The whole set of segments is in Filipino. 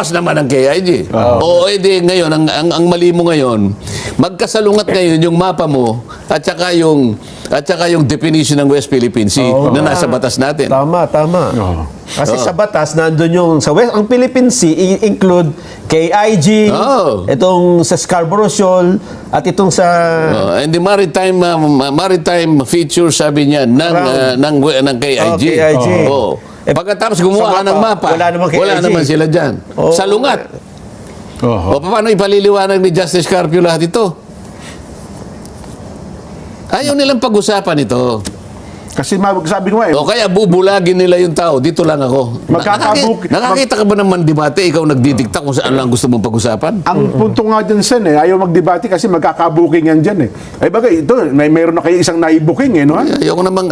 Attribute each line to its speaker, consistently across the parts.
Speaker 1: Mas naman ang KIG. O edi ngayon, ang mali mo ngayon, magkasalungat ngayon yung mapa mo at saka yung definition ng West Philippine Sea na nasa batas natin.
Speaker 2: Tama. Kasi sa batas, nandun yung sa West, ang Philippine Sea, include KIG, itong sa Scarborough Shoal, at itong sa...
Speaker 1: and the maritime feature, sabi niya, ng KIG.
Speaker 2: KIG.
Speaker 1: Pagkatapos gumawa ng mapa, wala naman sila dyan. Salungat. O paano ipaliliwanag ni Justice Carpio lahat ito? Ayaw nilang pag-usapan ito.
Speaker 3: Kasi sabi ko
Speaker 1: O kaya bubulagin nila yung tao, dito lang ako. Nakakita ka ba naman debate, ikaw nagdidikta kung saan lang gusto mong pag-usapan?
Speaker 3: ang punto nga dyan, Sen, ayaw magdebate kasi magkakabukingan dyan Ay bagay, ito, mayroon na kayo isang naibuking no?
Speaker 1: Ayoko naman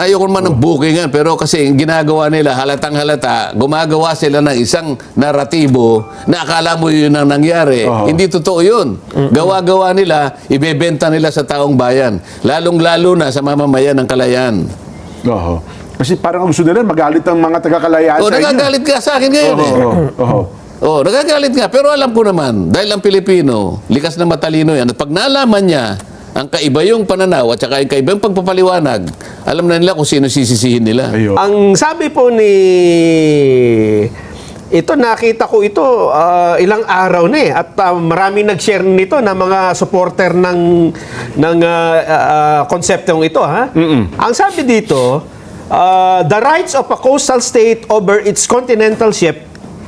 Speaker 1: ng bookingan, pero kasi yung ginagawa nila, halatang halata, gumagawa sila ng isang naratibo na akala mo yun ang nangyari. Hindi totoo yun. Gawa-gawa nila, ibebenta nila sa taong bayan. Lalong-lalo na sa mamamayan ng Kalayaan.
Speaker 3: Kasi parang gusto nila magalit ang mga taga-Kalayaan sa inyo.
Speaker 1: Nagagalit ka sa akin ngayon nagagalit nga. Pero alam ko naman, dahil ang Pilipino, likas na matalino yan, at pag nalaman niya ang kaibayong pananaw at saka yung kaibayong pagpapaliwanag, alam na nila kung sino sisisihin nila.
Speaker 2: Ang sabi po ni... Ito, nakita ko ito ilang araw na at maraming nag-share nito na mga supporter ng konseptong ito. Ang sabi dito, the rights of a coastal state over its continental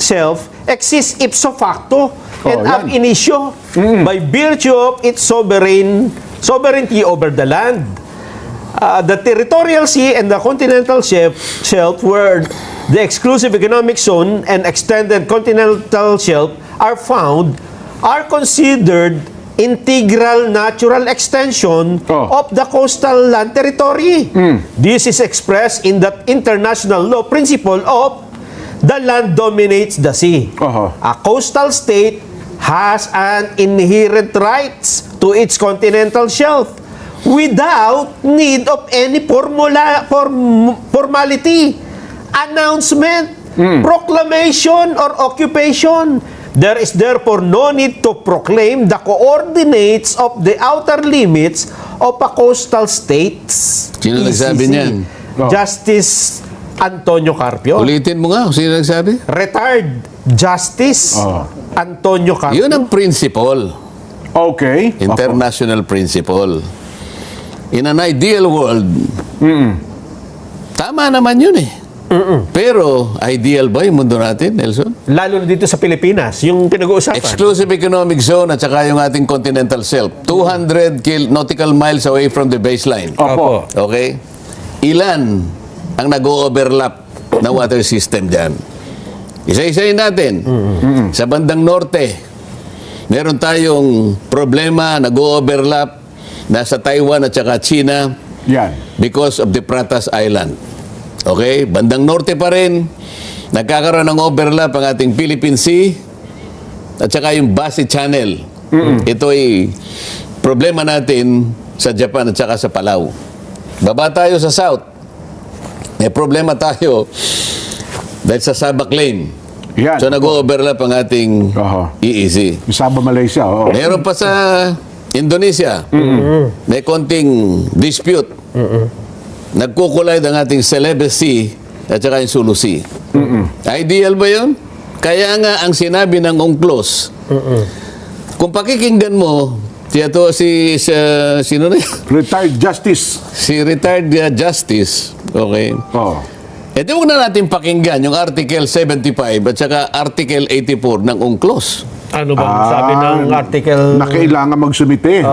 Speaker 2: shelf exist ipso facto and ab initio by virtue of its sovereignty over the land. The territorial sea and the continental shelf were the exclusive economic zone and extended continental shelf are considered integral natural extension of the coastal land territory. This is expressed in the international law principle of the land dominates the sea. A coastal state has an inherent rights to its continental shelf without need of any formality, announcement, proclamation, or occupation. There is therefore no need to proclaim the coordinates of the outer limits of a coastal state.
Speaker 1: Sino nagsabi niyan?
Speaker 2: Justice Antonio Carpio.
Speaker 1: Ulitin mo nga, sino nagsabi?
Speaker 2: Retired Justice Antonio Carpio.
Speaker 1: Yun ang principle.
Speaker 3: Okay.
Speaker 1: International principle. In an ideal world, tama naman yun Pero, ideal ba yung mundo natin, Nelson?
Speaker 2: Lalo na dito sa Pilipinas, yung pinag-uusapan.
Speaker 1: Exclusive economic zone at saka yung ating continental shelf. 200 nautical miles away from the baseline.
Speaker 3: Opo.
Speaker 1: Okay? Ilan ang nag-overlap na water system dyan? Isa-isayin natin. Sa bandang norte, meron tayong problema, nag-overlap nasa Taiwan at saka China because of the Pratas Island. Okay? Bandang norte pa rin, nagkakaroon ng overlap ang ating Philippine Sea at saka yung Basi Channel. Ito ay problema natin sa Japan at saka sa Palau. Baba tayo sa south. May problema tayo dahil sa Sabak Lane. So nag-overlap ang ating EEZ.
Speaker 3: Sabah, Malaysia.
Speaker 1: Meron pa sa Indonesia. May konting dispute. Nagkukulay ang ating Celebes Sea at saka yung Sulu Sea. Ideal ba yun? Kaya nga ang sinabi ng UNCLOS, kung pakikinggan mo, sino na yun?
Speaker 3: Retired Justice.
Speaker 1: Si Retired Justice. Okay. E di huwag na natin pakinggan yung Article 75 at saka Article 84 ng UNCLOS.
Speaker 2: Ano bang sabi ng article?
Speaker 3: Na kailangan magsumite.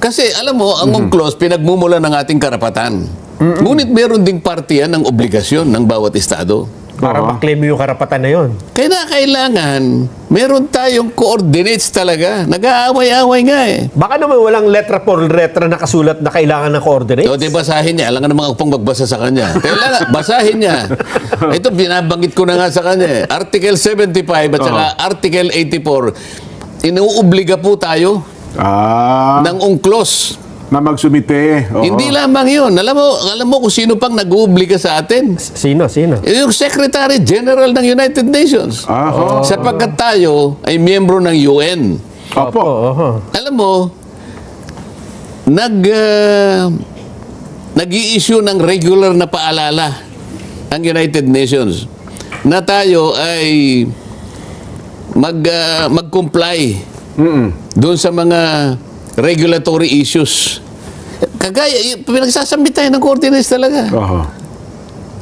Speaker 1: Kasi alam mo, ang UNCLOS pinagmumula ng ating karapatan. Ngunit meron ding partiyan ng obligasyon ng bawat estado.
Speaker 2: Para maklaim mo yung karapatan na yun.
Speaker 1: Kaya kailangan, meron tayong coordinates talaga. Nag-aaway-aaway nga
Speaker 2: Baka naman walang letra por letra na kasulat na kailangan ng coordinates.
Speaker 1: So, di basahin niya. Alam nga naman akong magbasa sa kanya. Kailangan, basahin niya. Ito, binabanggit ko na nga sa kanya. Article 75 at saka Article 84, inuobliga po tayo ng UNCLOS
Speaker 3: Na magsumite. Oo.
Speaker 1: Hindi lamang yun. Alam mo kung sino pang nag-uubliga sa atin?
Speaker 2: Sino?
Speaker 1: Yung Secretary General ng United Nations.
Speaker 3: Aha.
Speaker 1: Sapagkat tayo ay miyembro ng UN.
Speaker 3: Opo.
Speaker 1: Alam mo, nag-i-issue ng regular na paalala ang United Nations na tayo ay mag-comply doon sa mga regulatory issues. Kagaya, pinagsasamit tayo ng coordinates talaga.
Speaker 3: Aha.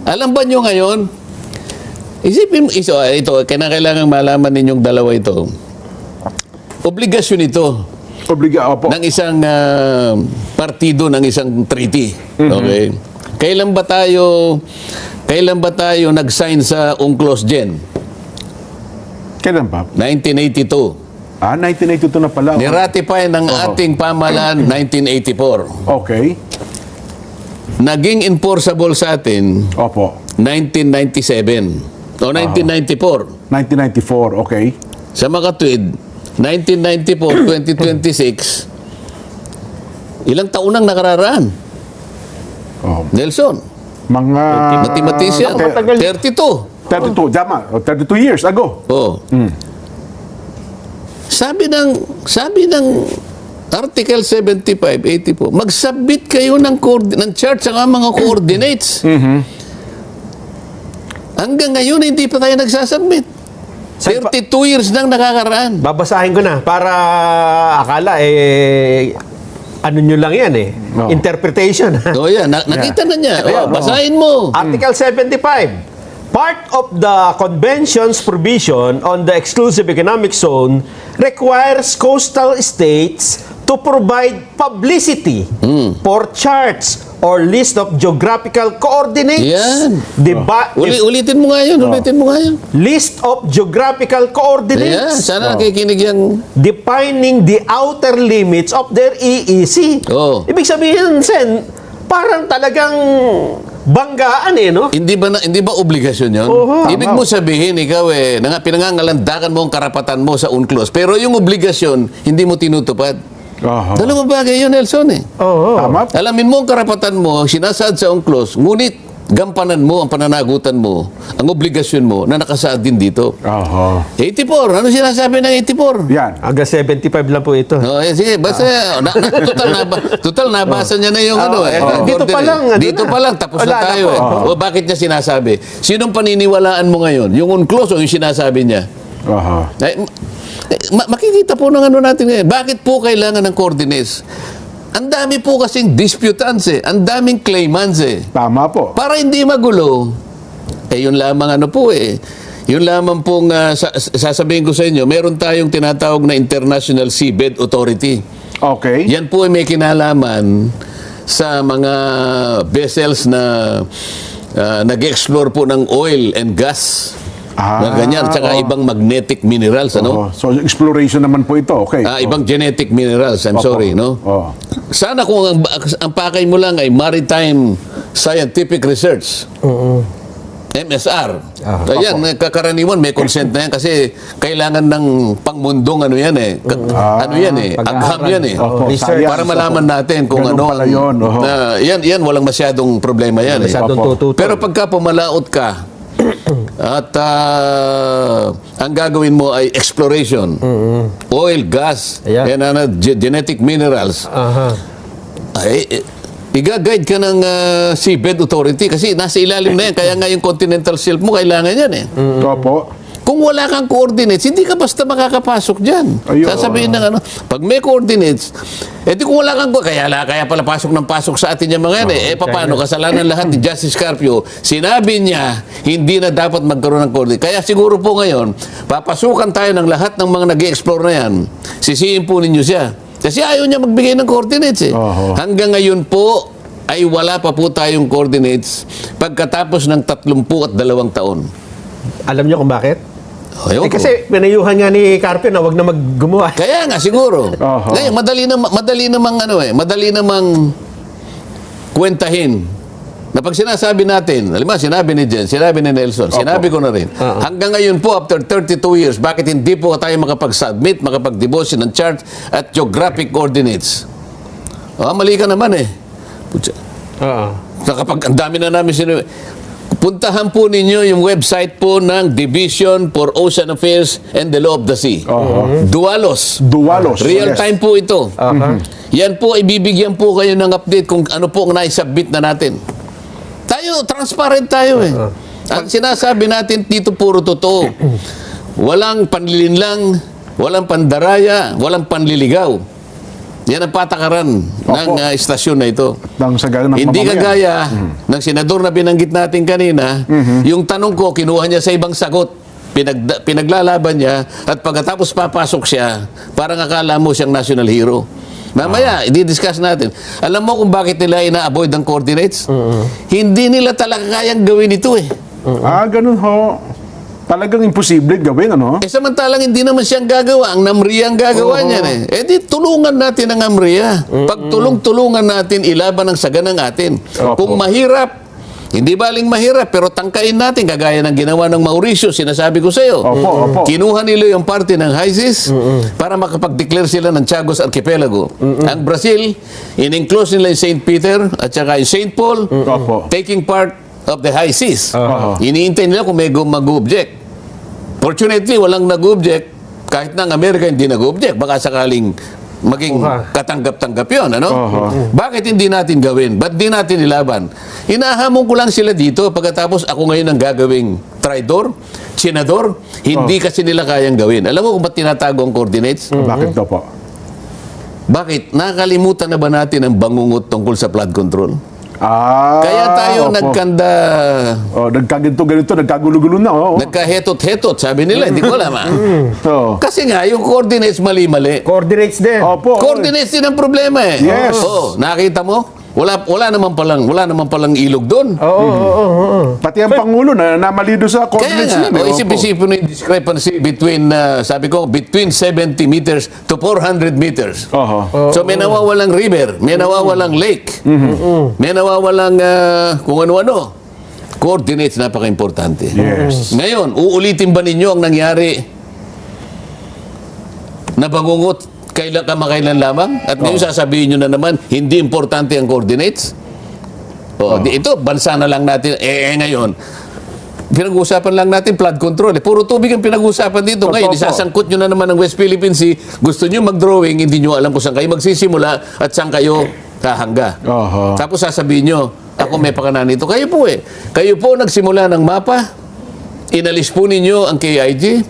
Speaker 1: Alam ba nyo ngayon, isipin mo, ito, kailangan malaman ninyong dalawa ito. Obligasyon ito
Speaker 3: Opo.
Speaker 1: ng isang partido ng isang treaty. Okay? Kailan ba tayo nag-sign sa UNCLOS Gen?
Speaker 3: Kailan pa?
Speaker 1: 1982.
Speaker 3: 1982 na pala.
Speaker 1: Niratify ng ating pamahalaan 1984.
Speaker 3: Okay.
Speaker 1: Naging enforceable sa atin
Speaker 3: Opo.
Speaker 1: 1997 o 1994.
Speaker 3: 1994. Okay.
Speaker 1: Sa makatwid, 1994, 2026, ilang taon nang nakararaan?
Speaker 3: Oh.
Speaker 1: Nelson,
Speaker 3: Mga...
Speaker 1: mathematician, 32.
Speaker 3: 32. Tama. 32 years ago.
Speaker 1: Oh. Sabi ng Article 75, 84, mag-submit kayo ng chart sa mga coordinates. Hanggang ngayon, hindi pa tayo nagsasubmit. 32 years nang nakakaraan.
Speaker 2: Babasahin ko na para akala ano nyo lang yan
Speaker 3: No.
Speaker 2: Interpretation.
Speaker 1: O yan, nakita na niya.
Speaker 2: Ayan,
Speaker 1: Basahin mo.
Speaker 2: Article 75. Part of the Convention's provision on the exclusive economic zone requires coastal states to provide publicity for charts or list of geographical coordinates.
Speaker 1: Yan. Ulitin mo nga yun.
Speaker 2: List of geographical
Speaker 1: Ayan,
Speaker 2: coordinates
Speaker 1: sana nakikinig yan.
Speaker 2: defining the outer limits of their EEZ.
Speaker 1: Oh.
Speaker 2: Ibig sabihin, Sen, parang talagang banggaan no?
Speaker 1: Hindi ba obligasyon yun?
Speaker 2: Oo.
Speaker 1: Ibig mo sabihin, ikaw pinangangalandakan mo ang karapatan mo sa UNCLOS. Pero yung obligasyon, hindi mo tinutupad.
Speaker 3: Aha.
Speaker 1: Dalawang bagay yun, Nelson
Speaker 2: Oo.
Speaker 3: Tama.
Speaker 1: Alamin mo ang karapatan mo, sinasaad sa UNCLOS, ngunit gampanan mo ang pananagutan mo, ang obligasyon mo na nakasaad din dito.
Speaker 3: Aha.
Speaker 1: 84, ano sinasabi ng 84?
Speaker 3: Yan.
Speaker 2: Hanggang 75 lang po ito.
Speaker 1: Sige, basta total nabasa niya na yung
Speaker 2: Dito pa lang,
Speaker 1: dito pa lang tapos
Speaker 2: Wala
Speaker 1: na
Speaker 2: na
Speaker 1: tayo
Speaker 2: po.
Speaker 1: O bakit niya sinasabi? Sinong paniniwalaan mo ngayon? Yung UNCLOS o yung sinasabi niya?
Speaker 3: Aha.
Speaker 1: Makikita po ng natin ngayon. Bakit po kailangan ng coordinates? Ang dami po kasing disputants ang daming claimants
Speaker 3: Tama po.
Speaker 1: Para hindi magulo, yun lamang yun lamang pong sasabihin ko sa inyo, meron tayong tinatawag na International Seabed Authority.
Speaker 3: Okay.
Speaker 1: Yan po ay may kinalaman sa mga vessels na nag-explore po ng oil and gas. Na ganyan, at saka ibang magnetic minerals, ano?
Speaker 3: So, exploration naman po ito. Okay.
Speaker 1: Ibang genetic minerals, I'm sorry, no?
Speaker 3: Oh.
Speaker 1: Sana kung ang pakay mo lang ay Maritime Scientific Research. MSR. Ayan, kakaraniwan may consent na yan kasi kailangan ng pangmundong agham yan
Speaker 2: Research.
Speaker 1: para malaman natin kung
Speaker 3: Ganun
Speaker 1: ano
Speaker 3: pala yun. Oho.
Speaker 1: yan walang masyadong problema yan
Speaker 2: Masyadong tututo.
Speaker 1: Pero pagka pumalaot ka at ang gagawin mo ay exploration, oil, gas,
Speaker 2: Ayan.
Speaker 1: and genetic minerals,
Speaker 2: Aha.
Speaker 1: ay i-guide ka ng Seabed Authority kasi nasa ilalim na yan. Kaya nga yung continental shelf mo, kailangan yan
Speaker 3: Opo.
Speaker 1: Kung wala kang coordinates, hindi ka basta makakapasok dyan.
Speaker 3: Ayun.
Speaker 1: Sasabihin ng pag may coordinates, di kung wala kang kaya pala pasok ng pasok sa atin yung mga yan paano? Kasalanan lahat ni Justice Carpio. Sinabi niya, hindi na dapat magkaroon ng coordinates. Kaya siguro po ngayon, papasukan tayo ng lahat ng mga nag-explore na yan. Sisihin po ninyo siya. Kasi ayaw niya magbigay ng coordinates Hanggang ngayon po, ay wala pa po tayong coordinates pagkatapos ng 32 taon.
Speaker 2: Alam niyo kung bakit?
Speaker 1: Ayoko.
Speaker 2: Kasi pinayuhan nga ni Carpio na wag na maggumawa.
Speaker 1: Kaya nga siguro.
Speaker 3: Aha.
Speaker 1: Ngayon madali namang kwentahin. Na pag sinasabi natin, alam mo, sinabi ni Jen, sinabi ni Nelson, sinabi ko na rin. Hanggang ngayon po after 32 years, bakit hindi po tayo makapag-submit, makapag-devotion ng chart at geographic coordinates? Mali ka naman eh. Putya.
Speaker 2: Oo.
Speaker 1: Kapag ang dami na namin puntahan po ninyo yung website po ng Division for Ocean Affairs and the Law of the Sea. Dualos.
Speaker 3: Dualos.
Speaker 1: Real
Speaker 3: Yes.
Speaker 1: time po ito. Yan po, ibibigyan po kayo ng update kung ano po ang naisubmit na natin. Tayo, transparent tayo eh. Ang sinasabi natin dito puro totoo. Walang panlilinlang, walang pandaraya, walang panliligaw. Yan ang patakaran ng istasyon na ito.
Speaker 3: Nang sa ganang
Speaker 1: Hindi
Speaker 3: mamamayan.
Speaker 1: kagaya ng senador na binanggit natin kanina, yung tanong ko, kinuha niya sa ibang sagot. Pinaglalaban niya at pagkatapos papasok siya, parang akala mo siyang national hero. Mamaya, i-discuss natin. Alam mo kung bakit nila ina-avoid ang coordinates? Hindi nila talaga kayang gawin ito eh.
Speaker 3: Ganun ho. Talagang imposible gawin, ano?
Speaker 1: Eh samantalang hindi naman siyang gagawa, ang NAMRIA ang gagawa niyan eh. Eh di tulungan natin ang NAMRIA. Pag tulungan natin, ilaban ang saganang atin. Kung mahirap, hindi baling mahirap, pero tangkain natin, kagaya ng ginawa ng Mauricio, sinasabi ko sa iyo.
Speaker 3: Opo.
Speaker 1: Kinuha nila yung parte ng HISIS para makapag-declare sila ng Chagos Archipelago. Ang Brazil, in-enclose nila yung St. Peter at saka yung St. Paul, taking part of the HISIS. Iniintay nila kung may mag-object. Fortunately, walang nag-object. Kahit na ang Amerika hindi nag-object. Baka sakaling maging katanggap-tanggap yun. Ano? Bakit hindi natin gawin? Ba't di natin ilaban? Hinahamon ko lang sila dito pagkatapos ako ngayon ang gagawing traidor, senador. Hindi kasi nila kayang gawin. Alam mo kung ba't tinatago ang coordinates?
Speaker 3: Bakit daw po?
Speaker 1: Bakit? Nakakalimutan na ba natin ang bangungot tungkol sa flood control? Kaya tayo nagkanda...
Speaker 3: Nagkaganto, nagkagulo-gulo na.
Speaker 1: Nagkahetot-hetot, sabi nila. Hindi ko alam. Kasi nga, yung coordinates mali-mali.
Speaker 2: Coordinates din.
Speaker 1: Coordinates din ang problema eh.
Speaker 3: Yes.
Speaker 1: Nakita mo? Wala naman palang ilog doon.
Speaker 3: Pati ang Pangulo na namali doon sa
Speaker 1: Kaya
Speaker 3: coordinates
Speaker 1: nga,
Speaker 3: yun.
Speaker 1: isip-isipin na yung discrepancy between, sabi ko, between 70 meters to 400 meters. So may nawawalang river, may nawawalang lake, may nawawalang kung ano-ano. Coordinates, napaka-importante.
Speaker 3: Yes.
Speaker 1: Ngayon, uulitin ba ninyo ang nangyari na bangungot kamakailan lamang? At ngayon sasabihin nyo na naman, hindi importante ang coordinates? Ito, bansa na lang natin. Ngayon, pinag-uusapan lang natin flood control. Puro tubig ang pinag-uusapan dito. Ngayon, isasangkot nyo na naman ng West Philippine Sea. Gusto nyo mag-drawing, hindi nyo alam kung saan kayo magsisimula at saan kayo kahangga. Tapos sasabihin nyo, ako may pakanan nito. Kayo po eh. Kayo po nagsimula ng mapa. Inalis po ninyo ang KIG.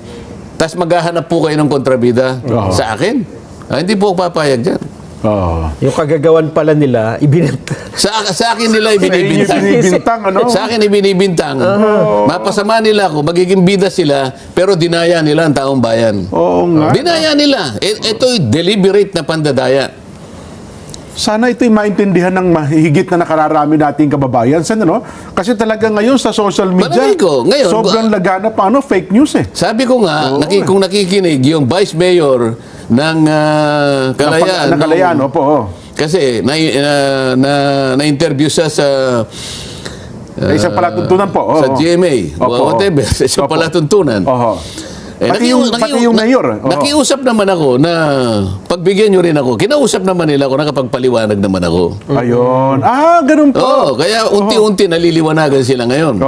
Speaker 1: Tapos maghahanap po kayo ng kontrabida sa akin. Hindi po ako papayag dyan.
Speaker 2: Yung kagagawan pala nila, ibinenta.
Speaker 1: Sa akin nila ibinibintang. Sa akin ibinibintang. Mapasama nila ako, magiging bida sila, pero dinaya nila ang taong bayan. Dinaya nila. Ito'y deliberate na pandadaya.
Speaker 3: Sana ito'y maintindihan ng mahigit na nakararami nating kababayan. Sana, no? Kasi talaga ngayon sa social media,
Speaker 1: ngayon,
Speaker 3: sobrang lagana pa, fake news eh.
Speaker 1: Sabi ko nga, kung nakikinig, yung Vice Mayor ng Kalayaan.
Speaker 3: Kalayaan,
Speaker 1: Kasi na-interview siya sa
Speaker 3: isang palatuntunan po.
Speaker 1: sa GMA. Whatever. Sa isang palatuntunan.
Speaker 3: Pati yung mayor.
Speaker 1: Nakiusap naman ako na pagbigyan nyo rin ako. Kinausap naman nila ako, nakapagpaliwanag naman ako.
Speaker 3: Ayun. Ganun po.
Speaker 1: Kaya unti-unti naliliwanagan sila ngayon.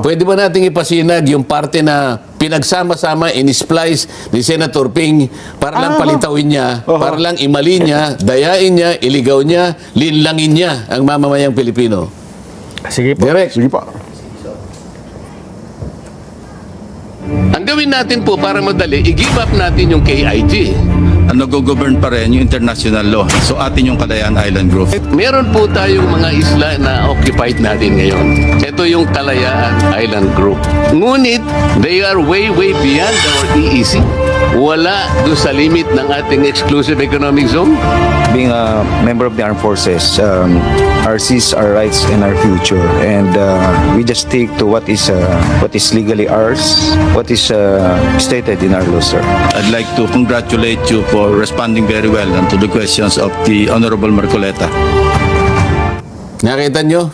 Speaker 1: Pwede ba nating ipasinag yung parte na pinagsama-sama, in-splice ni Senator Ping para lang palitawin niya, para lang imali niya, dayain niya, iligaw niya, linlangin niya ang mamamayang Pilipino.
Speaker 2: Sige po.
Speaker 1: Direct.
Speaker 3: Sige po.
Speaker 1: Ang gawin natin po para madali, i-give up natin yung KIG.
Speaker 4: Nag-govern pa rin yung international law. So atin yung Kalayaan Island Group.
Speaker 1: Meron po tayong mga isla na occupied natin ngayon. Ito yung Kalayaan Island Group. Ngunit, they are way beyond our EEZ. Wala doon sa limit ng ating exclusive economic zone.
Speaker 5: Being a member of the armed forces, our seas, our rights, and our future, and we just stick to what is legally ours, what is stated in our law, sir.
Speaker 4: I'd like to congratulate you for responding very well to the questions of the Honorable Marcoleta.
Speaker 1: Nakita nyo?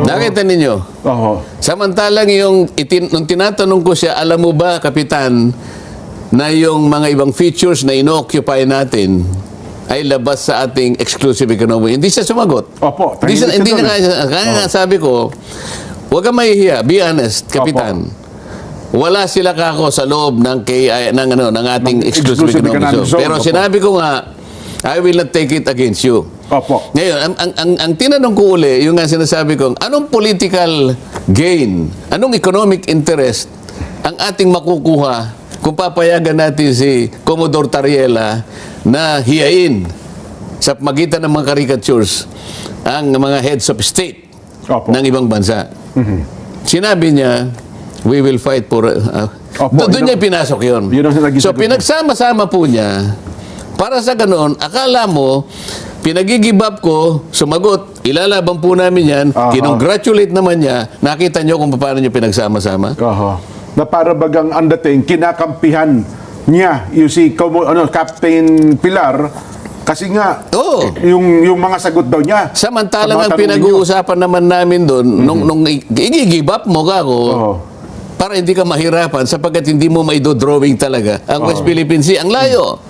Speaker 1: Nakita ninyo? Samantalang nung tinatanong ko siya, alam mo ba, Kapitan, na yung mga ibang features na ino-occupy natin ay labas sa ating exclusive economic. Hindi siya sumagot.
Speaker 3: Opo,
Speaker 1: Hindi
Speaker 3: tahimik
Speaker 1: niya
Speaker 3: siya
Speaker 1: kaya nga sabi ko, huwag kang mahihiya, be honest, Kapitan. Wala sila kako sa loob ng ng ating exclusive economic zone. Pero
Speaker 3: Opo.
Speaker 1: sinabi ko nga, I will not take it against you.
Speaker 3: Opo.
Speaker 1: Ngayon, ang tinanong ko uli, yung nga sinasabi ko, anong political gain, anong economic interest ang ating makukuha kung papayagan natin si Commodore Tariela na hiyain sa magitan ng mga caricatures ang mga heads of state
Speaker 3: Opo.
Speaker 1: ng ibang bansa. Sinabi niya, we will fight for...
Speaker 3: Opo,
Speaker 1: doon niya pinasok yun.
Speaker 3: yun ang naging
Speaker 1: So,
Speaker 3: sagot niya.
Speaker 1: pinagsama-sama po niya, para sa ganoon, akala mo, pinagigib up ko, sumagot, ilalaban po namin yan,
Speaker 3: Aha.
Speaker 1: kinongratulate naman niya, nakita niyo kung paano niyo pinagsama-sama?
Speaker 3: Na para bagang ang dating, kinakampihan niya, yung si Captain Pilar, kasi nga,
Speaker 1: Oo.
Speaker 3: yung mga sagot daw niya.
Speaker 1: Samantalang
Speaker 3: sa mga
Speaker 1: ang
Speaker 3: tanong
Speaker 1: pinag-uusapan naman namin doon, nung i-give up mo ka
Speaker 3: Oo.
Speaker 1: para hindi ka mahirapan sapagkat hindi mo maido-drawing talaga ang West Philippine Sea. Ang layo.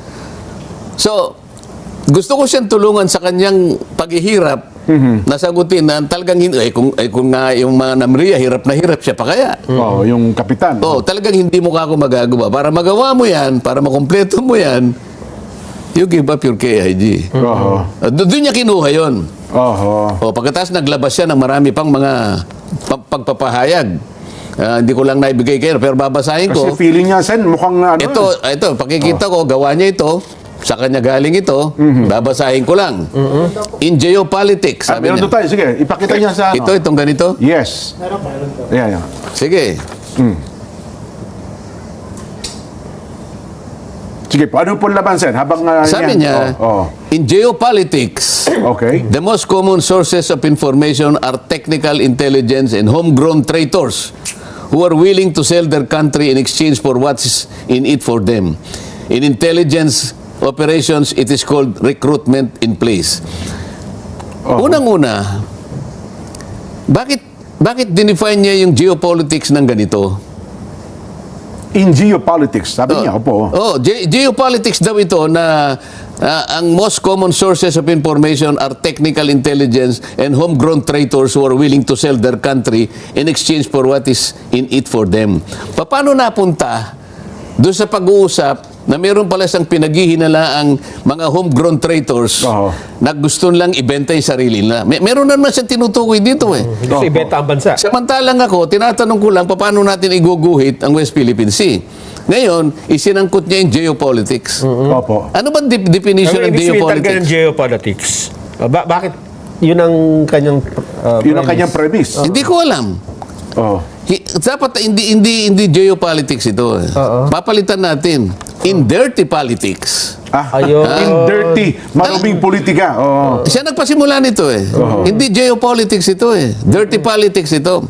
Speaker 1: So, gusto ko siyang tulungan sa kanyang paghihirap nasagutin na talagang kung nga yung mga namriya, hirap na hirap siya pa kaya.
Speaker 3: Yung kapitan.
Speaker 1: Talagang hindi mo kako magagawa. Para magawa mo yan, para makumpleto mo yan, you give up your KIG. Doon niya kinuha yun. Pagkatapos naglabas siya ng marami pang mga pagpapahayag. Hindi ko lang naibigay kayo, pero babasahin ko.
Speaker 3: Kasi feeling niya, Sen, mukhang
Speaker 1: Ito, pakikita ko, gawa niya ito, sa kanya galing ito, babasahin ko lang. In geopolitics, sabi
Speaker 3: meron
Speaker 1: niya.
Speaker 3: doon tayo, sige, ipakita niya sa
Speaker 1: Itong ganito?
Speaker 3: Yes. Yan.
Speaker 1: Sige.
Speaker 3: Sige po, ano po laban, Sen? Habang
Speaker 1: Sabi niya, in geopolitics,
Speaker 3: Okay.
Speaker 1: the most common sources of information are technical intelligence and homegrown traitors who are willing to sell their country in exchange for what's in it for them. In intelligence operations, it is called recruitment in place. Unang-una, bakit dinefine niya yung geopolitics ng ganito?
Speaker 3: In geopolitics, sabi niya, opo.
Speaker 1: Geopolitics daw ito na ang most common sources of information are technical intelligence and homegrown traitors who are willing to sell their country in exchange for what is in it for them. Paano napunta doon sa pag-uusap na meron pala siyang pinaghihinalaang mga homegrown traitors na gusto lang ibenta yung sarili nila? Meron naman siyang tinutukoy dito eh.
Speaker 2: Gusto ibenta ang bansa.
Speaker 1: Samantalang ako, tinatanong ko lang paano natin iguguhit ang West Philippine Sea. Ngayon, isinangkot niya yung geopolitics.
Speaker 3: Opo.
Speaker 1: Ano ba definition ng geopolitics?
Speaker 2: Geopolitics. Bakit? Yun ang kanyang
Speaker 3: Yun ang kanyang premise.
Speaker 1: Hindi ko alam. Dapat hindi geopolitics ito. Papalitan natin. In dirty politics.
Speaker 2: Ayun.
Speaker 3: In dirty, maruming politika.
Speaker 1: Siya nagpasimula nito eh. Hindi geopolitics ito eh. Dirty politics ito.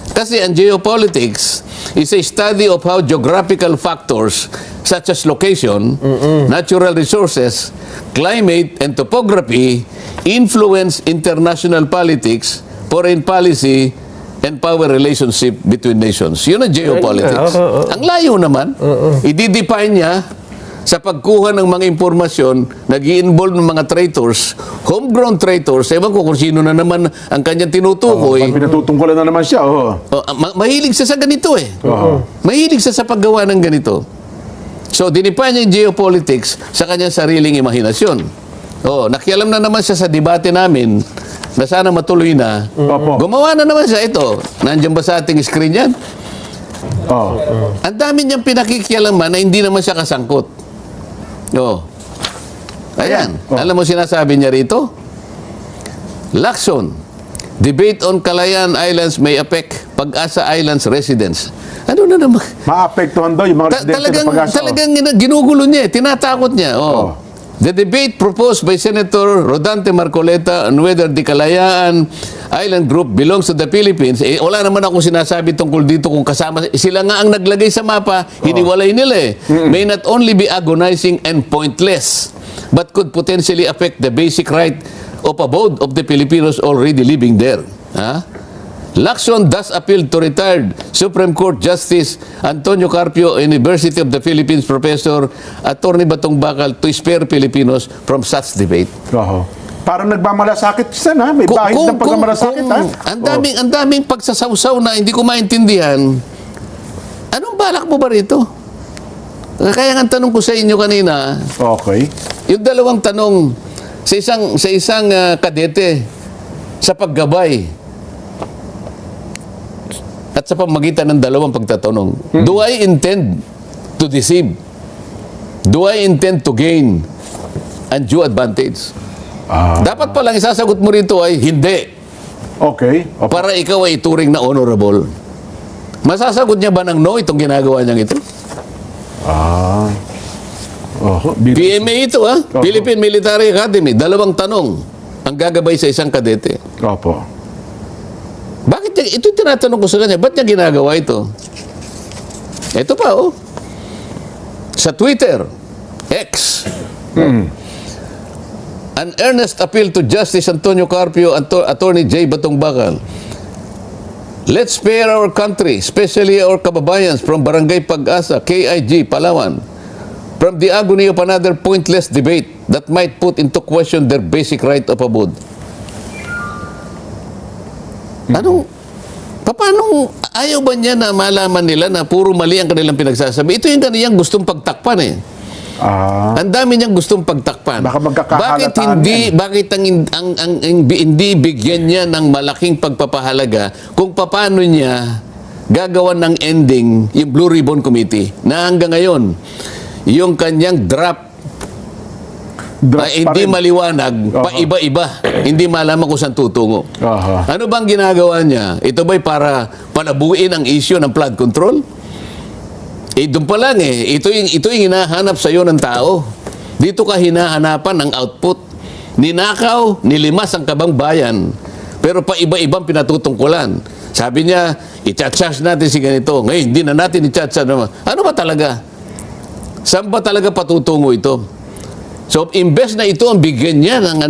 Speaker 1: Kasi ang geopolitics is a study of how geographical factors such as location, natural resources, climate, and topography influence international politics, foreign policy, and power relationship between nations. Yun ang geopolitics. Ang layo naman. I-define niya sa pagkuha ng mga impormasyon, nag-i-involve ng mga traitors, homegrown traitors, ewan ko kung sino na naman ang kanyang tinutukoy.
Speaker 3: Pinatutungkulan na naman siya.
Speaker 1: Mahilig siya sa ganito eh. Mahilig siya sa paggawa ng ganito. So, dinipay niya yung geopolitics sa kanyang sariling imahinasyon. Nakialam na naman siya sa debate namin na sana matuloy na. Gumawa na naman siya ito. Nandiyan ba sa ating screen yan? Ang dami niyang pinakikialaman na hindi naman siya kasangkot. Ayan. Alam mo sinasabi niya rito? Lacson, debate on Calayan Islands may affect Pag-asa Islands residents. Ano na naman?
Speaker 3: Maapektuhan daw yung mga residente ng Pag-asa.
Speaker 1: Talagang ginugulo niya, tinatakot niya. The debate proposed by Senator Rodante Marcoleta on whether the Kalayaan Island Group belongs to the Philippines, wala naman akong sinasabi tungkol dito kung kasama. Sila nga ang naglagay sa mapa, hiniwalay nila may not only be agonizing and pointless, but could potentially affect the basic right of abode of the Filipinos already living there. Lacson thus appealed to retired Supreme Court Justice Antonio Carpio, University of the Philippines Professor, Attorney Batong Bakal, to spare Filipinos from such debate.
Speaker 3: Oho. Parang nagmamalasakit Sen, ha? May bahid ng pagmamalasakit, ha?
Speaker 1: Ang daming pagsasawsaw na hindi ko maintindihan. Anong balak mo ba rito? Kaya nga tanong ko sa inyo kanina,
Speaker 3: Okay.
Speaker 1: yung dalawang tanong sa isang kadete sa paggabay at sa pamagitan ng dalawang pagtatanong. Do I intend to deceive? Do I intend to gain undue advantage? Dapat palang isasagot mo rito ay hindi.
Speaker 3: Okay. Opo.
Speaker 1: Para ikaw ay ituring na honorable. Masasagot niya ba ng no itong ginagawa niyang ito?
Speaker 3: Oho.
Speaker 1: PMA ito Philippine Military Academy. Dalawang tanong ang gagabay sa isang kadete.
Speaker 3: Opo.
Speaker 1: Bakit niya, ito yung tinatanong ko sa kanya, ba't niya ginagawa ito? Ito pa, sa Twitter, X, an earnest appeal to Justice Antonio Carpio and Attorney J. Batong Bakal. Let's spare our country, especially our kababayans from Barangay Pag-asa, KIG, Palawan, from the agony of another pointless debate that might put into question their basic right of abode. Paano ayaw ba niya na malaman nila na puro mali ang kanilang pinagsasabi? Ito yung kaniyang gustong pagtakpan eh. Ang dami niyang gustong pagtakpan.
Speaker 3: Baka magkakahalataan
Speaker 1: Bakit hindi bigyan niya ng malaking pagpapahalaga kung paano niya gagawan ng ending yung Blue Ribbon Committee na hanggang ngayon yung kanyang draft ay hindi maliwanag, paiba-iba. Hindi malaman kung saan tutungo. Ano bang ginagawa niya? Ito ba'y para palabuin ang issue ng flood control? Doon pa lang Ito yung hinahanap sa iyo ng tao. Dito ka hinahanapan ng output. Ninakaw, nilimas ang kabang bayan. Pero paiba-ibang pinatutungkulan. Sabi niya, i-charge natin si ganito. Ngayon, hindi na natin i-charge naman. Ano ba talaga? Saan ba talaga patutungo ito? So, imbes na ito ang bigyan niya ng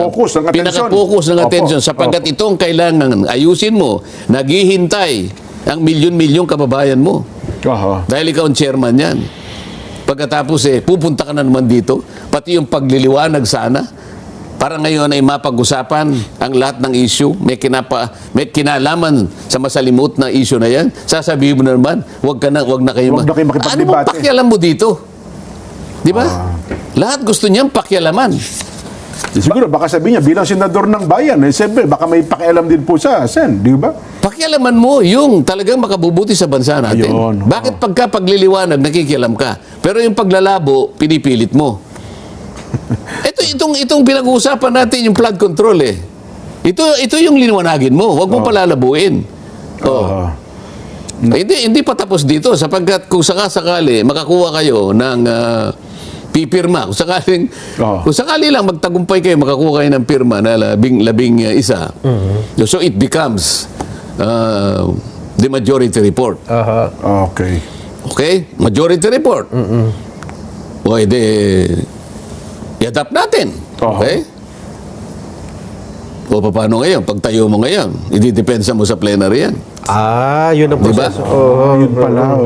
Speaker 3: focus, ng atensyon.
Speaker 1: pinaka-focus ng atensyon sapagkat itong kailangan ayusin mo, naghihintay ang milyon-milyong kababayan mo. Dahil ikaw ang chairman yan. Pagkatapos pupunta ka na naman dito, pati yung pagliliwanag sana, para ngayon ay mapag-usapan ang lahat ng issue, may kinalaman sa masalimut na issue na yan, sasabihin mo na naman, wag na kayo
Speaker 3: makipagdebate.
Speaker 1: Ano bang pakialam mo dito? Di ba? Lahat gusto niyang pakialaman.
Speaker 3: Siguro, baka sabihin niya, bilang senador ng bayan, siyempre, baka may pakialam din po sa Sen, di ba?
Speaker 1: Pakialaman mo yung talagang makabubuti sa bansa natin.
Speaker 3: Ayun.
Speaker 1: Bakit pagka pagliliwanag, nakikialam ka? Pero yung paglalabo, pinipilit mo. Itong pinag-uusapan natin yung flood control Ito yung liwanagin mo. Huwag mo palalabuin. Hindi pa tapos dito sapagkat kung sakali makakuha kayo ng pipirma, kung sakali lang magtagumpay kayo, makakuha kayo ng pirma na labing isa. So it becomes the majority report.
Speaker 3: Okay.
Speaker 1: Okay? Majority report. O i-adapt natin. Okay? O paano ngayon? Pagtayo mo ngayon, i-depensa mo sa plenary yan.
Speaker 2: Yun ang
Speaker 1: Diba?
Speaker 2: proseso.
Speaker 3: Yun pala.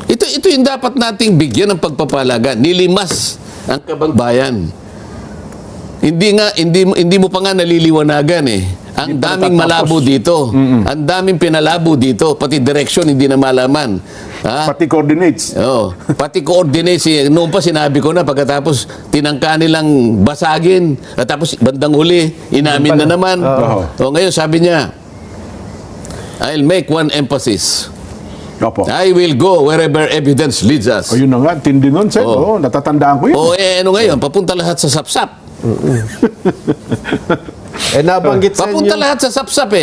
Speaker 1: Ito yung dapat nating bigyan ng pagpapalaga. Nilimas ang kabang bayan. Hindi mo pa nga naliliwanagan Ang daming malabo dito. Ang daming pinalabo dito. Pati direction hindi na malaman.
Speaker 3: Pati coordinates.
Speaker 1: Pati coordinates. Noon pa sinabi ko na pagkatapos tinangka nilang basagin. At tapos bandang huli, inamin na naman. Ngayon sabi niya, I'll make one emphasis.
Speaker 3: Opo.
Speaker 1: I will go wherever evidence leads us.
Speaker 3: Yun na nga, tindi nun, Sen. Natatandaan ko yun.
Speaker 1: Ano ngayon? Papunta lahat sa sapsap.
Speaker 2: Nabanggit sa
Speaker 1: Papunta
Speaker 2: inyo.
Speaker 1: lahat sa sapsap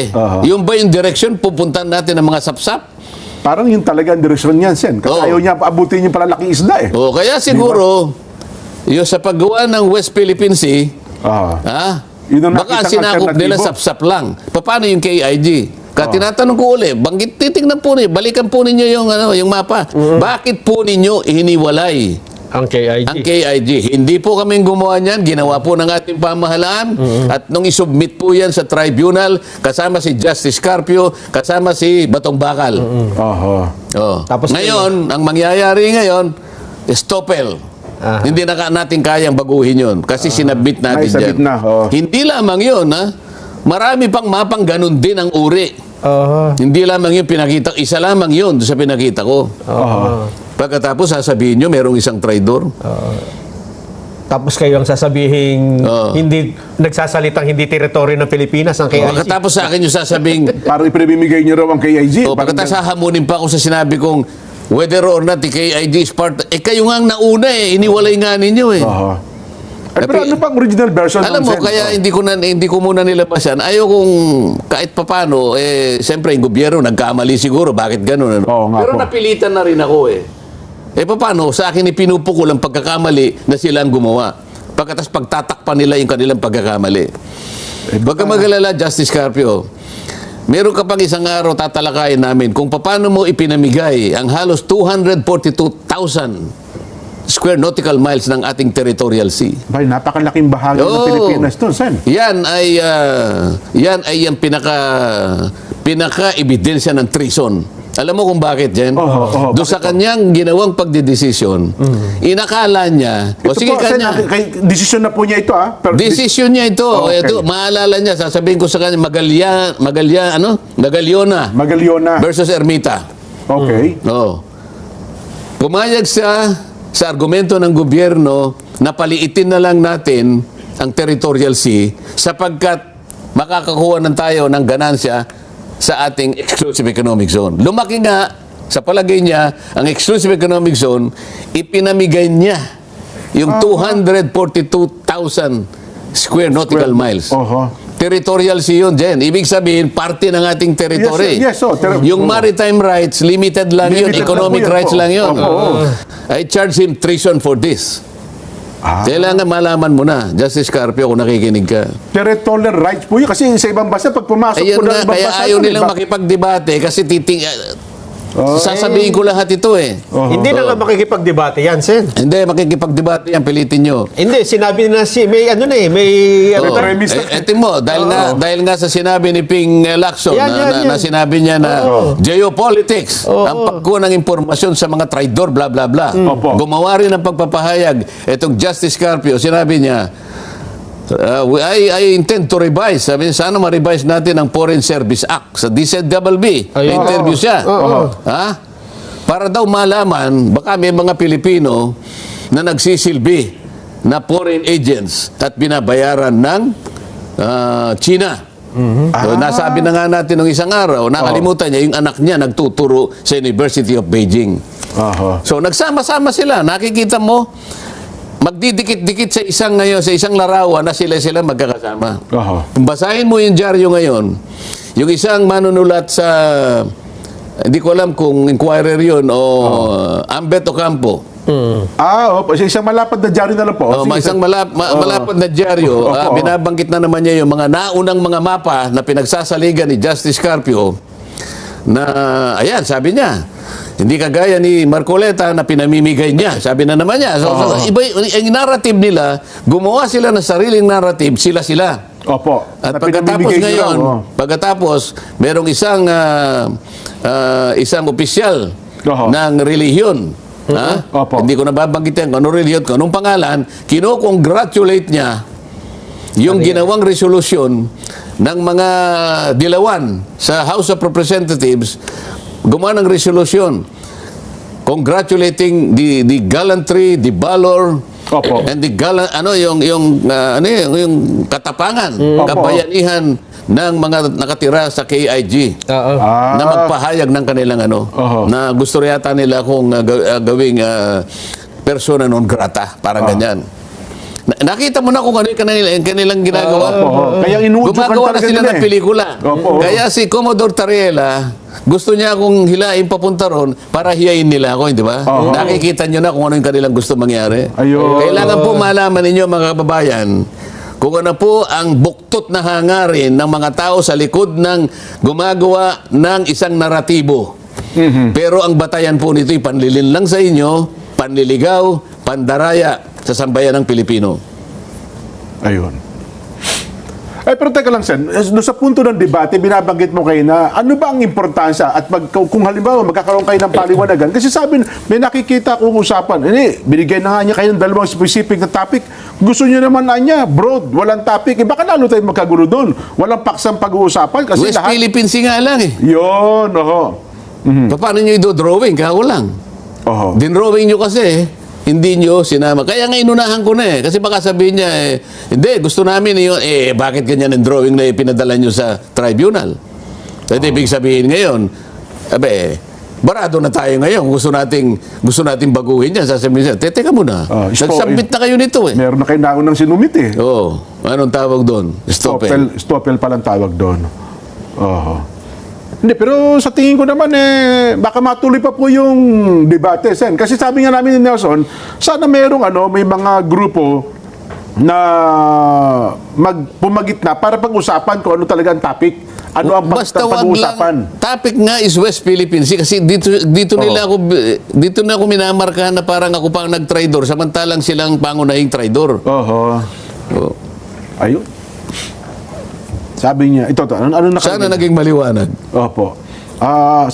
Speaker 1: Yung ba yung direction, pupuntahan natin ang mga sapsap?
Speaker 3: Parang yung talagang direksyon niyan, Sen. Kasi ayaw niya paabutin yung palalaking isda
Speaker 1: Kaya siguro, yung sa paggawa ng West Philippine Sea,
Speaker 3: Yun ang
Speaker 1: baka
Speaker 3: nakitang
Speaker 1: sinakop nila
Speaker 3: alternatibo.
Speaker 1: sapsap lang. Paano yung KIG? Tinatanong ko uli, titignan po ninyo, balikan po ninyo yung mapa. Bakit po ninyo hiniwalay
Speaker 2: Ang KIG.
Speaker 1: Ang KIG. Hindi po kaming gumawa niyan. Ginawa po ng ating pamahalaan. At nung isubmit po yan sa tribunal, kasama si Justice Carpio, kasama si Batong Bakal.
Speaker 3: Oho.
Speaker 1: Oh.
Speaker 2: Tapos
Speaker 1: Ngayon, ang mangyayari ngayon, stopel.
Speaker 2: Aha.
Speaker 1: Hindi na natin kayang baguhin yun. Kasi sinabit natin
Speaker 3: Naisabit
Speaker 1: dyan.
Speaker 3: na, oh.
Speaker 1: Hindi lamang yun, ha? Marami pang mapang ganun din ang uri. Hindi lamang yun pinakita. Isa lamang yun sa pinakita ko. Pagkatapos sasabihin nyo, merong isang traidor.
Speaker 2: Tapos kayo ang sasabihin,
Speaker 1: Oo.
Speaker 2: hindi nagsasalitang hindi teritoryo ng Pilipinas ang KIG.
Speaker 1: Pagkatapos sa akin yung sasabing,
Speaker 3: Parang ipinamimigay niyo raw ang KIG. Parang
Speaker 1: pagkatapos hahamunin pa ako sa sinabi kong, whether or not the KIG is part, kayo nga ang nauna iniwalay nga ninyo
Speaker 3: Oho. Pero ano pa ang original version?
Speaker 1: Alam mo,
Speaker 3: Sen?
Speaker 1: kaya hindi ko muna nilabas yan. Ayaw kong kahit papano, siyempre yung gobyerno nagkamali siguro. Bakit ganun? Ano?
Speaker 3: Oo nga
Speaker 1: Pero
Speaker 3: po.
Speaker 1: napilitan na rin ako papano, sa akin ipinupukol ang pagkakamali na sila ang gumawa. Pagkatas pagtatakpan nila yung kanilang pagkakamali. Huwag ka mag-alala, Justice Carpio. Meron ka pang isang araw tatalakayin namin kung paano mo ipinamigay ang halos 242,000 square nautical miles ng ating territorial sea.
Speaker 3: Bay, napakalaking bahagi ng
Speaker 1: Oo.
Speaker 3: Pilipinas doon, Sen.
Speaker 1: Yan ay yung pinaka-ebidensya ng treason. Alam mo kung bakit, Jen?
Speaker 3: Oho,
Speaker 1: Doon sa kanyang ginawang pagdidesisyon, inakala niya,
Speaker 3: Ito
Speaker 1: sige
Speaker 3: po, Sen,
Speaker 1: kanya,
Speaker 3: desisyon na po niya ito, Pero
Speaker 1: desisyon niya ito.
Speaker 3: Okay.
Speaker 1: Ito, maalala niya, sasabihin ko sa kanya, Magaliona
Speaker 3: Magaliona.
Speaker 1: versus Ermita.
Speaker 3: Okay.
Speaker 1: Oo. Pumayag siya sa argumento ng gobyerno na paliitin na lang natin ang territorial sea sapagkat makakakuha ng tayo ng ganansya sa ating exclusive economic zone. Lumaki nga, sa palagay niya, ang exclusive economic zone, ipinamigay niya yung 242,000 square nautical miles.
Speaker 3: Oho.
Speaker 1: Territorial sea yun, Jen. Ibig sabihin, parte ng ating territory.
Speaker 3: Yes, oh,
Speaker 1: Yung maritime rights, limited lang yun.
Speaker 3: Limited
Speaker 1: Economic
Speaker 3: lang po yan
Speaker 1: rights
Speaker 3: po.
Speaker 1: lang yun.
Speaker 3: Opo.
Speaker 1: I charge him treason for this.
Speaker 3: Ah.
Speaker 1: Kailangan malaman mo na, Justice Carpio, kung nakikinig ka.
Speaker 3: Territorial rights po yun. Kasi sa ibang bansa, pag pumasok
Speaker 1: Ayun
Speaker 3: po ng
Speaker 1: nga,
Speaker 3: ibang
Speaker 1: kaya
Speaker 3: bansa,
Speaker 1: ayaw
Speaker 3: doon,
Speaker 1: nilang
Speaker 3: iba-
Speaker 1: makipagdebate kasi sasabihin ko lahat ito
Speaker 2: Hindi na nga makikipagdebate yan, Sen.
Speaker 1: Hindi, makikipagdebate yan, pilitin nyo.
Speaker 2: Hindi, sinabi na may
Speaker 1: Oo.
Speaker 3: premise na-
Speaker 1: Ito mo, dahil nga sa sinabi ni Ping Lacson
Speaker 2: Yan.
Speaker 1: na sinabi niya na geopolitics, ang pagkuha ng impormasyon sa mga traidor, bla bla bla.
Speaker 3: Opo.
Speaker 1: Gumawa rin ng pagpapahayag. Itong Justice Carpio, sinabi niya, I intend to revise. Sabi niya, sana ma-revise natin ang Foreign Service Act sa DZBB.
Speaker 2: Ayun.
Speaker 1: Na-interview siya. Ha? Para daw malaman, baka may mga Pilipino na nagsisilbi na foreign agents at binabayaran ng China. So, nasabi na nga natin nung isang araw, nakalimutan niya, yung anak niya nagtuturo sa University of Beijing.
Speaker 3: Oho.
Speaker 1: So, nagsama-sama sila. Nakikita mo, magdidikit-dikit sa isang larawan na sila magkakasama.
Speaker 3: Oho.
Speaker 1: Kung basahin mo yung dyaryo ngayon, yung isang manunulat sa, hindi ko alam kung Inquirer yun o Ambet Ocampo.
Speaker 3: Opo. Isang malapad na dyaryo na lang po.
Speaker 1: Oh, may isang malapad na dyaryo, binabanggit na naman niya yung mga naunang mga mapa na pinagsasaligan ni Justice Carpio na, ayan, sabi niya, hindi kagaya ni Marcoleta na pinamimigay niya. Sabi na naman niya. So, iba, yung narrative nila, gumawa sila ng sariling narrative, sila-sila.
Speaker 3: Opo.
Speaker 1: At
Speaker 3: Na
Speaker 1: pagkatapos
Speaker 3: pinamimigay niyo
Speaker 1: ngayon,
Speaker 3: raw,
Speaker 1: merong isang opisyal
Speaker 3: Oho.
Speaker 1: ng relihiyon. Ha?
Speaker 3: Opo.
Speaker 1: Hindi ko nababanggitin kung anong relihiyon, kung anong pangalan, kinocongratulate niya yung ginawang resolusyon ng mga dilawan sa House of Representatives, gumawa ng resolusyon congratulating the gallantry, the valor,
Speaker 3: Opo.
Speaker 1: and the yung katapangan,
Speaker 3: Opo.
Speaker 1: kabayanihan ng mga nakatira sa KIG na magpahayag ng kanilang
Speaker 3: Oho.
Speaker 1: na gusto yata nila kung gawing persona non grata, parang ganyan. Nakita mo na kung ano yung kanilang ginagawa.
Speaker 3: Kaya inuudyukan
Speaker 1: Gumagawa na
Speaker 3: talaga
Speaker 1: sila
Speaker 3: nila
Speaker 1: ng pelikula.
Speaker 3: Opo.
Speaker 1: Kaya si Commodore Tariela, gusto niya akong hilain papunta ron para hiyain nila ako, di ba?
Speaker 3: Oho.
Speaker 1: Nakikita nyo na kung ano yung kanilang gusto mangyari.
Speaker 3: Ayun.
Speaker 1: Kailangan po malaman ninyo, mga kababayan, kung ano po ang buktot na hangarin ng mga tao sa likod ng gumagawa ng isang naratibo. Pero ang batayan po nito ay panlilin lang sa inyo, panliligaw, pandaraya sa sambayan ng Pilipino.
Speaker 3: Ayun. Pero teka lang, Sen, doon sa punto ng debate, binabanggit mo kayo na ano ba ang importansya at kung halimbawa magkakaroon kayo ng paliwanagan, kasi sabi, may nakikita akong usapan, binigyan na nga niya kayo ng dalawang specific na topic, gusto niyo naman na niya, broad, walang topic, baka lalo tayo magkagulo doon, walang paksang pag-uusapan, kasi
Speaker 1: West
Speaker 3: lahat,
Speaker 1: Philippines nga lang eh.
Speaker 3: yun,
Speaker 1: Paano nyo i-drawing? Kako lang.
Speaker 3: Oho.
Speaker 1: Dinrawing nyo kasi, hindi nyo sinama. Kaya nga inunahan ko na eh. Kasi baka sabihin niya, hindi, gusto namin yun. Bakit ganyan ang drawing na ipinadala nyo sa tribunal? At ibig sabihin ngayon, barado na tayo ngayon. Gusto nating baguhin yan. Sasabihin niya, teka muna. Nagsubmit na kayo nito eh.
Speaker 3: Meron na kayo naunang sinumit eh.
Speaker 1: Oo. Anong tawag doon? Stopel.
Speaker 3: Stoppel palang tawag doon. Oho. Hindi, pero sa tingin ko naman baka matuloy pa po yung debate, Sen. Kasi sabi nga namin ni Nelson, sana may mga grupo na pumagitna para pag-usapan kung ano talaga ang topic. Ano ang
Speaker 1: Basta wag
Speaker 3: pag-uusapan.
Speaker 1: lang. Topic nga is West Philippine Sea kasi dito na ako minamarkahan na parang ako pa ang nag-traidor samantalang silang pangunahing traidor.
Speaker 3: Oho.
Speaker 1: Oh.
Speaker 3: Ayun. Sabi niya, ito, ano nakalagay?
Speaker 1: Sana naging maliwanag.
Speaker 3: Opo.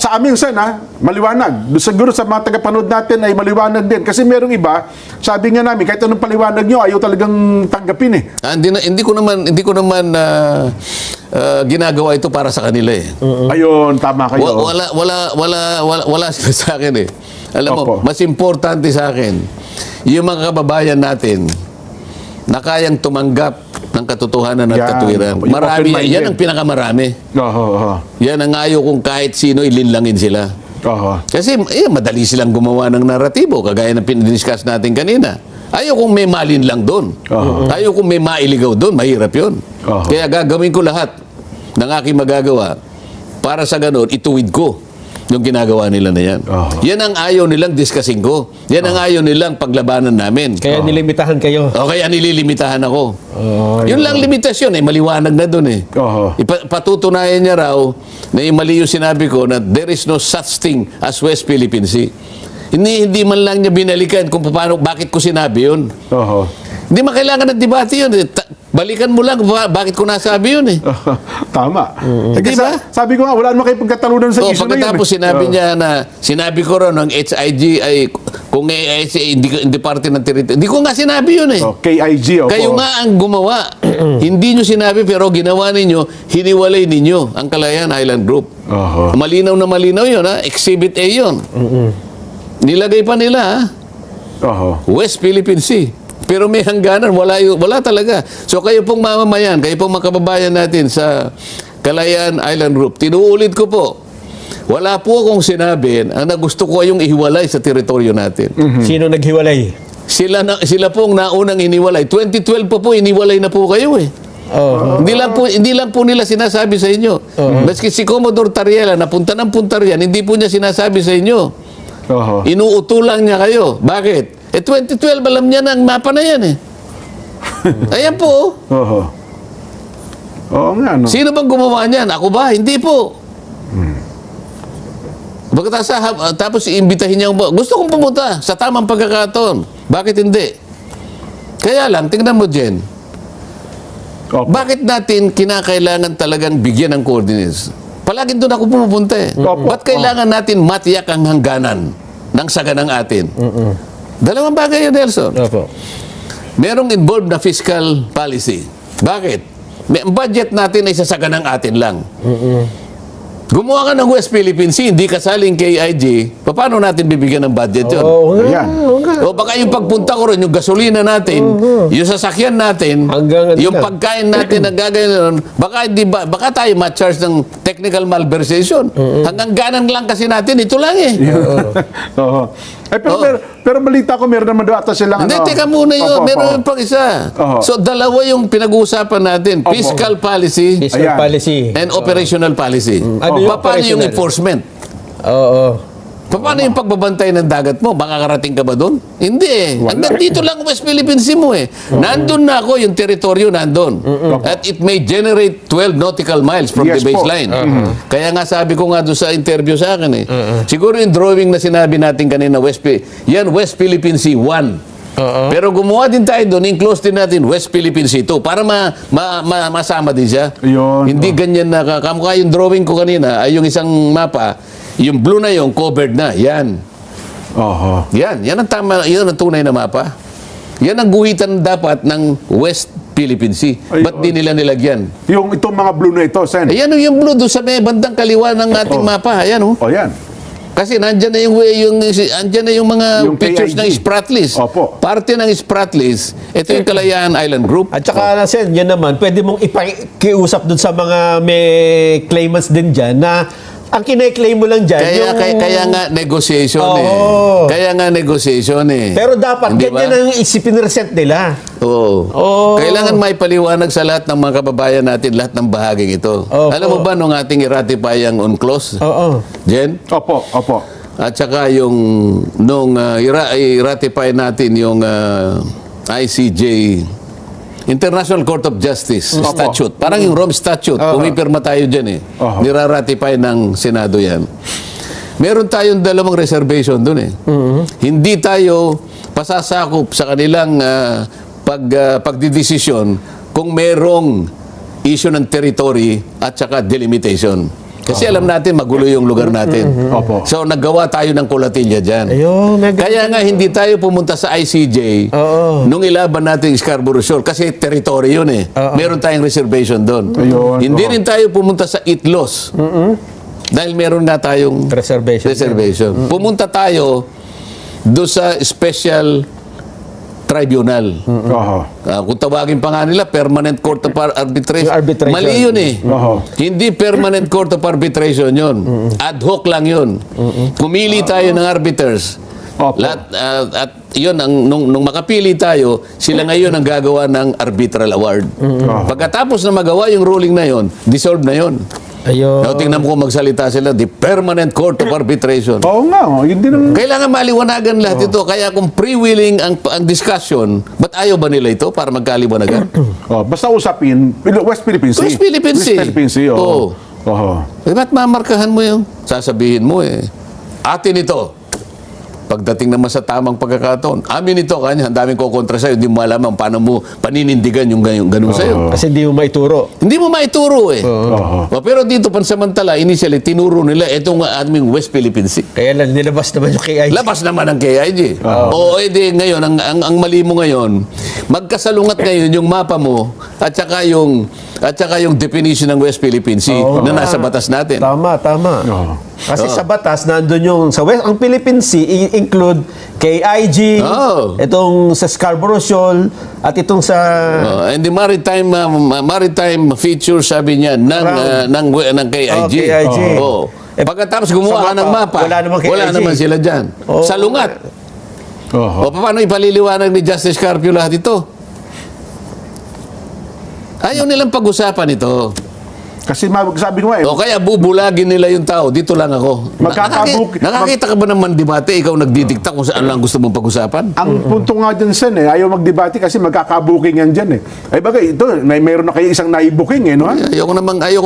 Speaker 3: Sa amin, Sen, maliwanag. Siguro sa mga tagapanood natin ay maliwanag din. Kasi merong iba, sabi nga namin, kahit anong paliwanag nyo, ayaw talagang tanggapin eh.
Speaker 1: Hindi ko naman ginagawa ito para sa kanila eh.
Speaker 3: Ayun, tama kayo.
Speaker 1: Wala sila sa akin eh. Alam mo,
Speaker 3: Opo.
Speaker 1: mas importante sa akin, yung mga kababayan natin na kayang tumanggap ng katotohanan at
Speaker 3: Yan.
Speaker 1: katuwiran.
Speaker 3: Yung
Speaker 1: Marami
Speaker 3: open-minded.
Speaker 1: yan ang pinakamarami.
Speaker 3: Oho.
Speaker 1: Yan ang ayaw kung kahit sino ilinlangin sila.
Speaker 3: Oho.
Speaker 1: Kasi madali silang gumawa ng naratibo, kagaya ng pinidiscuss natin kanina. Ayaw kung may malin lang doon. Ayaw kung may mailigaw doon, mahirap yun. Kaya gagawin ko lahat ng aking magagawa para sa ganun, ituwid ko yung ginagawa nila na yan. Yan ang ayaw nilang discussing ko. Yan ang ayaw nilang paglabanan namin.
Speaker 2: Kaya nilimitahan kayo.
Speaker 1: O kaya nililimitahan ako. Yun lang limitasyon maliwanag na doon eh.
Speaker 3: Oho.
Speaker 1: Patutunayan niya raw na yung mali yung sinabi ko na there is no such thing as West Philippine Sea. Hindi man lang niya binalikan kung bakit ko sinabi yun.
Speaker 3: Oho.
Speaker 1: Hindi man kailangan ng debate yun. Balikan mo lang bakit ko nasabi yun eh.
Speaker 3: Tama.
Speaker 1: Di ba?
Speaker 3: Sabi ko nga, wala naman kayo pagkatalunan sa issue na yun.
Speaker 1: Pagkatapos sinabi niya na, sinabi ko rin ng HIG ay, kung hindi parte ng territory. Hindi ko nga sinabi yun eh.
Speaker 3: KIG. Opo.
Speaker 1: Kayo nga ang gumawa. Hindi nyo sinabi pero ginawa ninyo, hiniwalay ninyo ang Kalayaan Island Group.
Speaker 3: Oho.
Speaker 1: Malinaw na malinaw yun ha. Exhibit A yun. Nilagay pa nila ha.
Speaker 3: Oho.
Speaker 1: West Philippine Sea. Pero may hangganan, wala talaga. So kayo pong mamamayan, kayo pong mga kababayan natin sa Kalayaan Island Group, tinuulit ko po, wala po akong sinabi ang gusto ko yung ihiwalay sa teritoryo natin.
Speaker 2: Sino naghiwalay?
Speaker 1: Sila pong naunang iniwalay. 2012 po iniwalay na po kayo eh. Hindi lang po nila sinasabi sa inyo. Maski si Commodore Tariela, napunta ng punta riyan, hindi po niya sinasabi sa inyo.
Speaker 3: Oho.
Speaker 1: Inuutulang niya kayo. Bakit? 2012, alam niya na ang mapa na yan eh. Ayan po.
Speaker 3: Oho. Oo nga, no?
Speaker 1: Sino bang gumawa niyan? Ako ba? Hindi po. Tapos iimbitahin niya ako. Gusto kong pumunta sa tamang pagkakataon. Bakit hindi? Kaya lang, tingnan mo, Jen.
Speaker 3: Opo.
Speaker 1: Bakit natin kinakailangan talagang bigyan ng coordinates? Palaging doon ako pumupunta eh.
Speaker 3: Opo.
Speaker 1: Ba't kailangan natin matiyak ang hangganan ng saganang atin? Dalawang bagay yun, Nelson.
Speaker 2: Opo.
Speaker 1: Merong involved na fiscal policy. Bakit? Ang budget natin ay sasaganang atin lang. Gumawa ka ng West Philippine Sea, hindi kasaling KIG, paano natin bibigyan ng budget yun?
Speaker 3: Ayan.
Speaker 1: O baka yung pagpunta ko rin, yung gasolina natin, yung sasakyan natin,
Speaker 2: Hanggang
Speaker 1: yung
Speaker 2: na.
Speaker 1: pagkain natin na gagawin, baka tayo ma-charge ng technical malversation. Hanggang ganan lang kasi natin, ito lang eh.
Speaker 3: Oho. Pero balita ko, meron naman doon ata silang
Speaker 1: Hindi, teka muna yun. Meron pang isa.
Speaker 3: Oho.
Speaker 1: So, dalawa yung pinag-uusapan natin. Fiscal policy
Speaker 2: Fiscal
Speaker 3: Ayan.
Speaker 2: policy.
Speaker 1: and operational policy.
Speaker 2: Ano yung
Speaker 1: Paano yung
Speaker 2: operational?
Speaker 1: enforcement?
Speaker 2: Oo.
Speaker 1: Paano yung pagbabantay ng dagat mo? Baka karating ka ba doon? Hindi eh. Hanggang dito lang West Philippine Sea mo eh. Nandun na ako, yung teritoryo nandun. At it may generate 12 nautical miles from
Speaker 3: Yes
Speaker 1: the
Speaker 3: po.
Speaker 1: baseline. Kaya nga sabi ko nga doon sa interview sa akin eh. Siguro yung drawing na sinabi natin kanina, yan West Philippine Sea 1. Pero gumawa din tayo doon, in-close din natin West Philippine Sea 2 para masama din siya.
Speaker 3: Ayun.
Speaker 1: Hindi ganyan na, kamukha yung drawing ko kanina, ay yung isang mapa, yung blue na yung covered na, yan.
Speaker 3: Oho.
Speaker 1: Yan ang tama, yan ang tunay na mapa. Yan ang guhitan dapat ng West Philippine Sea.
Speaker 3: Ayun.
Speaker 1: Ba't di nila nilagyan?
Speaker 3: Yung itong mga blue na ito, Sen.
Speaker 1: Ayan yung blue doon sa may bandang kaliwa ng ating mapa. Ayan oh.
Speaker 3: O yan.
Speaker 1: Kasi nandyan na andyan na yung mga
Speaker 3: Yung
Speaker 1: pictures
Speaker 3: KIG.
Speaker 1: ng Spratlys.
Speaker 3: Opo.
Speaker 1: Parte ng Spratlys, ito yung Kalayaan Island Group.
Speaker 2: At saka, Sen, yan naman, pwede mong ipakiusap dun sa mga may claimants din dyan na ang kine-claim mo lang dyan,
Speaker 1: Kaya nga negotiation
Speaker 2: Oo.
Speaker 1: Kaya nga negotiation
Speaker 2: Pero dapat
Speaker 1: Hindi
Speaker 2: ganyan
Speaker 1: ba?
Speaker 2: ang isipin resent nila.
Speaker 1: Oo.
Speaker 2: Oo.
Speaker 1: Kailangan may paliwanag sa lahat ng mga kababayan natin, lahat ng bahaging ito.
Speaker 2: Opo.
Speaker 1: Alam mo ba nung ating i-ratify ang UNCLOS?
Speaker 2: Oo.
Speaker 1: Jen?
Speaker 3: Opo, opo.
Speaker 1: At saka yung nung i-ratify natin yung ICJ, International Court of Justice Statute. Parang yung Rome Statute. Pumipirma tayo dyan eh. Niraratify ng Senado yan. Meron tayong dalawang reservation dun eh. Hindi tayo pasasakop sa kanilang pagdidesisyon kung merong issue ng territory at saka delimitation. Kasi alam natin, magulo yung lugar natin.
Speaker 3: Opo.
Speaker 1: So, naggawa tayo ng kulatilya dyan.
Speaker 2: Ayun,
Speaker 1: Kaya nga, hindi tayo pumunta sa ICJ
Speaker 2: Oo.
Speaker 1: nung ilaban natin yung Scarborough Shoal. Kasi territory yun eh. Meron tayong reservation doon.
Speaker 3: Ayun,
Speaker 1: Hindi
Speaker 3: oo.
Speaker 1: rin tayo pumunta sa ITLOS. Dahil meron nga tayong
Speaker 2: Reservation.
Speaker 1: Pumunta tayo doon sa special tribunal.
Speaker 3: Oho.
Speaker 1: Kung tawagin pa nga nila, Permanent Court of Arbitration.
Speaker 2: Yung arbitration.
Speaker 1: Mali yun eh.
Speaker 3: Oho.
Speaker 1: Hindi Permanent Court of Arbitration yun. Ad hoc lang yun. Pumili tayo ng arbiters.
Speaker 3: Opo.
Speaker 1: At yun, nung makapili tayo, sila ngayon ang gagawa ng arbitral award. Pagkatapos na magawa yung ruling na yun, dissolve na yun.
Speaker 2: Ayun.
Speaker 1: Now, tingnan mo kung magsalita sila, the Permanent Court of Arbitration.
Speaker 3: Oo nga, hindi naman.
Speaker 1: Kailangan maliwanagan lahat ito. Kaya kung pre-willing ang discussion, ba't ayaw ba nila ito para magkaliwanagan?
Speaker 3: Basta usapin, West Philippine Sea.
Speaker 1: West Philippine Sea.
Speaker 3: West Philippine Sea, oo.
Speaker 1: Oo.
Speaker 3: Oho.
Speaker 1: Ba't mamarkahan mo yung sasabihin mo atin ito. Pagdating naman sa tamang pagkakataon, amin ito, kanya, ang daming kukontra sa'yo, hindi mo alam paano mo paninindigan yung ganun sa'yo.
Speaker 2: Kasi hindi mo maituro.
Speaker 1: Hindi mo maituro eh.
Speaker 3: Oho.
Speaker 1: Pero dito, pansamantala, initially, tinuro nila itong aming West Philippine Sea.
Speaker 2: Kaya lang, nilabas naman yung KIG.
Speaker 1: Labas naman ang KIG. Oo, edi ngayon, ang mali mo ngayon, magkasalungat ngayon yung mapa mo at saka yung definition ng West Philippine Sea na nasa batas natin.
Speaker 2: Tama.
Speaker 3: Oo.
Speaker 2: Kasi sa batas, nandun yung sa West, ang Philippine Sea, include KIG, itong sa Scarborough Shoal, at itong sa...
Speaker 1: And the maritime feature, sabi niya, ng KIG.
Speaker 2: KIG.
Speaker 1: Oo. Pagkatapos gumawa
Speaker 2: Sa
Speaker 1: ng
Speaker 2: mapa,
Speaker 1: mapa,
Speaker 2: wala namang KIG.
Speaker 1: wala naman sila dyan.
Speaker 2: Oo.
Speaker 1: Salungat.
Speaker 3: Oho.
Speaker 1: O paano ipaliliwanag ni Justice Carpio lahat ito? Ayaw nilang pag-usapan ito.
Speaker 3: Kasi sabi ko nga
Speaker 1: O kaya bubulagin nila yung tao. Dito lang ako. Nakakita ka ba ng mandibate? Ikaw nagdidikta kung saan lang gusto mong pag-usapan?
Speaker 3: ang punto nga dyan, Sen, ayaw magdebate kasi magkakabukingan dyan eh. Ay bagay, ito, mayroon na kayo isang naibuking eh, no?
Speaker 1: Ayoko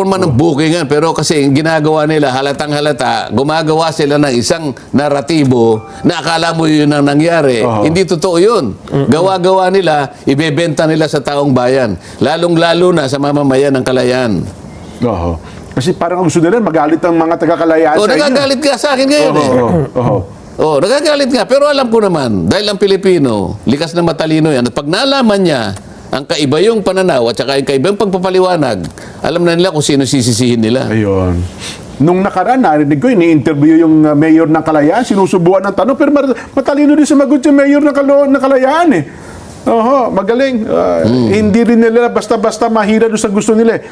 Speaker 1: naman ng bookingan. Pero kasi yung ginagawa nila, halatang halata, gumagawa sila ng isang naratibo na akala mo yun ang nangyari. Hindi totoo yun. Gawa-gawa nila, ibebenta nila sa taong bayan. Lalong-lalo na sa mamamayan ng Kalayaan.
Speaker 3: Oho. Kasi parang ang gusto nila, magalit ang mga taga-Kalayaan sa inyo.
Speaker 1: Nagagalit ka sa akin ngayon eh.
Speaker 3: Oho.
Speaker 1: Nagagalit nga. Pero alam ko naman, dahil ang Pilipino, likas na matalino yan, at pag nalaman niya ang kaibayong pananaw at saka yung kaibayong pagpapaliwanag, alam na nila kung sino sisisihin nila.
Speaker 3: Ayun. Nung nakaraan, narinig ko, ini-interview yung mayor ng Kalayaan, sinusubuan ng tanong, pero matalino din sumagot yung mayor ng Kalayaan eh. Oho, magaling. Hindi rin nila basta-basta mahira doon sa gusto nila eh.